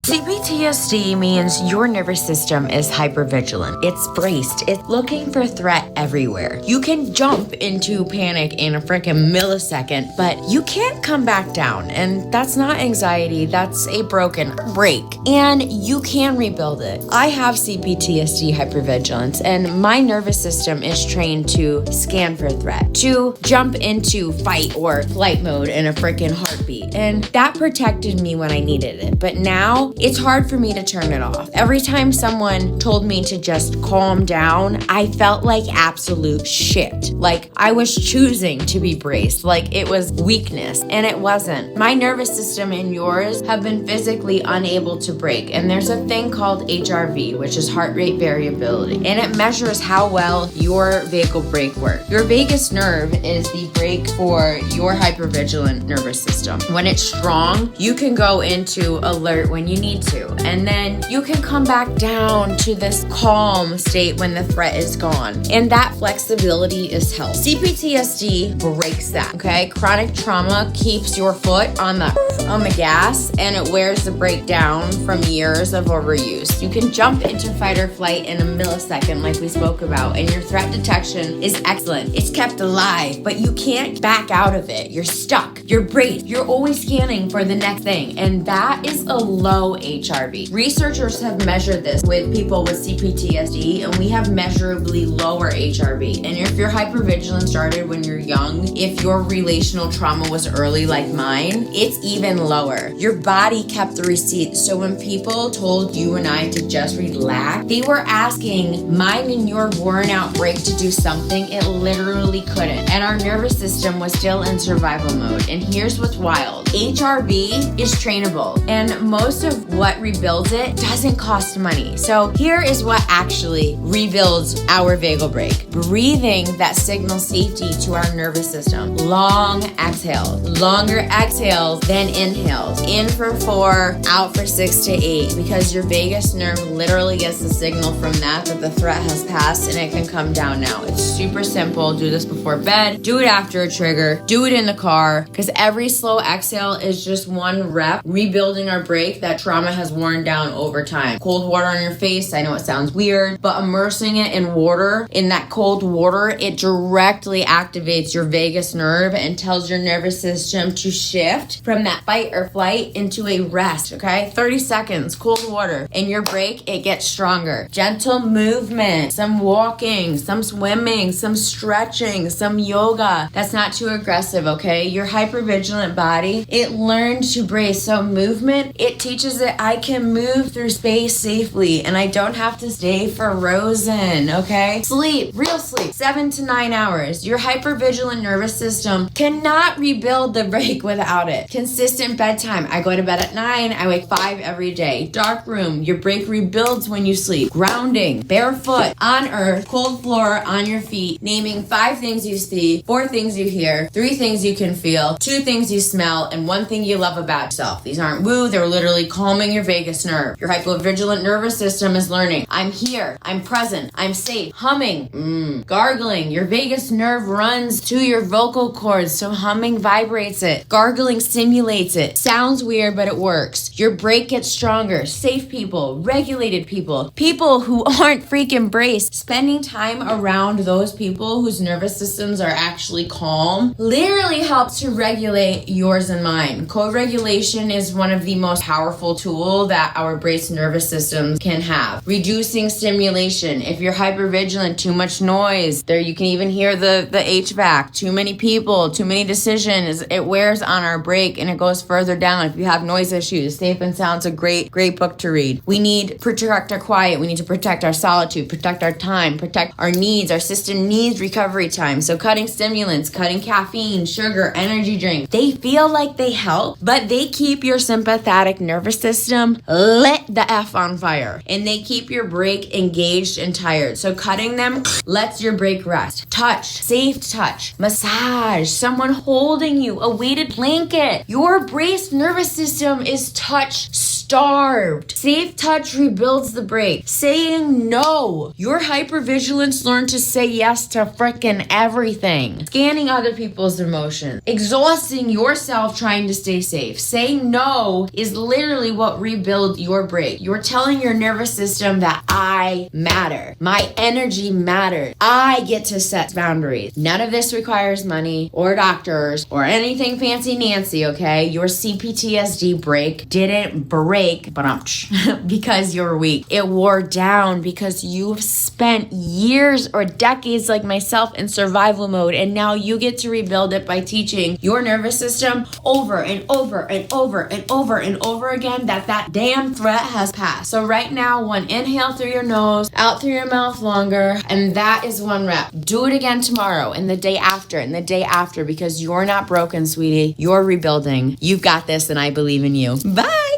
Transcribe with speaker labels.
Speaker 1: CPTSD means your nervous system is hypervigilant. It's braced. It's looking for threat everywhere. You can jump into panic in a freaking millisecond, but you can't come back down. And that's not anxiety. That's a broken break. And you can rebuild it. I have CPTSD hypervigilance, and my nervous system is trained to scan for threat, to jump into fight or flight mode in a freaking heartbeat. And that protected me when I needed it. But now, it's hard for me to turn it off. Every time someone told me to just calm down, I felt like absolute shit. Like I was choosing to be braced, like it was weakness, and it wasn't. My nervous system and yours have been physically unable to break, and there's a thing called HRV, which is heart rate variability, and it measures how well your vagal brake works. Your vagus nerve is the brake for your hypervigilant nervous system. When it's strong, you can go into alert when you need to, and then you can come back down to this calm state when the threat is gone, and that flexibility is health. CPTSD breaks that. Okay, chronic trauma keeps your foot on the gas, and it wears the brake down from years of overuse. You can jump into fight or flight in a millisecond, like we spoke about, and your threat detection is excellent. It's kept alive, but you can't back out of it. You're stuck. You're braced. You're always scanning for the next thing, and that is a low HRV. Researchers have measured this with people with CPTSD, and we have measurably lower HRV. And if your hypervigilance started when you're young, if your relational trauma was early like mine, it's even lower. Your body kept the receipts. So when people told you and I to just relax, they were asking mine and your worn out break to do something it literally couldn't. And our nervous system was still in survival mode. And here's what's wild. HRV is trainable, and most of what rebuilds it doesn't cost money. So here is what actually rebuilds our vagal brake. Breathing that signals safety to our nervous system. Long exhales. Longer exhales than inhales. In for 4, out for 6 to 8, because your vagus nerve literally gets the signal from that the threat has passed and it can come down now. It's super simple. Do this before bed. Do it after a trigger. Do it in the car, because every slow exhale is just one rep rebuilding our brake that trauma has worn down over time. Cold water on your face, I know it sounds weird, but immersing it in water, in that cold water, it directly activates your vagus nerve and tells your nervous system to shift from that fight or flight into a rest, okay? 30 seconds, cold water, and your brake, it gets stronger. Gentle movement, some walking, some swimming, some stretching, some yoga. That's not too aggressive, okay? Your hypervigilant body, it learned to brace. So movement, it teaches that I can move through space safely and I don't have to stay frozen, okay? Sleep, real sleep, 7 to 9 hours. Your hypervigilant nervous system cannot rebuild the brake without it. Consistent bedtime. I go to bed at 9, I wake 5 every day. Dark room, your brake rebuilds when you sleep. Grounding, barefoot, on earth, cold floor, on your feet, naming 5 things you see, 4 things you hear, 3 things you can feel, 2 things you smell, and 1 thing you love about yourself. These aren't woo, they're literally calming your vagus nerve. Your hypovigilant nervous system is learning. I'm here, I'm present, I'm safe. Humming, gargling. Your vagus nerve runs to your vocal cords, so humming vibrates it. Gargling stimulates it. Sounds weird, but it works. Your brake gets stronger. Safe people, regulated people, people who aren't freaking braced. Spending time around those people whose nervous systems are actually calm literally helps to regulate yours and mine. Co-regulation is one of the most powerful tools that our braced nervous systems can have. Reducing stimulation. If you're hypervigilant, too much noise. There you can even hear the HVAC. Too many people, too many decisions. It wears on our brake and it goes further down. If you have noise issues, Safe and Sound's a great book to read. We need to protect our quiet. We need to protect our solitude, protect our time, protect our needs. Our system needs recovery time. So cutting stimulants, cutting caffeine, sugar, energy drinks, they feel like they help, but they keep your sympathetic nervous system lit the F on fire, and they keep your brake engaged and tired. So cutting them lets your brake rest. Touch, safe touch, massage, someone holding you, a weighted blanket. Your braced nervous system is touch starved. Safe touch rebuilds the break. Saying no. Your hypervigilance learned to say yes to frickin' everything. Scanning other people's emotions. Exhausting yourself trying to stay safe. Saying no is literally what rebuilds your break. You're telling your nervous system that I matter. My energy matters. I get to set boundaries. None of this requires money or doctors or anything fancy Nancy, okay? Your CPTSD break didn't break, because you're weak. It wore down because you've spent years or decades like myself in survival mode, and now you get to rebuild it by teaching your nervous system over and over and over and over and over again that damn threat has passed. So right now, one inhale through your nose, out through your mouth longer, and that is one rep. Do it again tomorrow and the day after and the day after, because you're not broken, sweetie. You're rebuilding. You've got this, and I believe in you. Bye!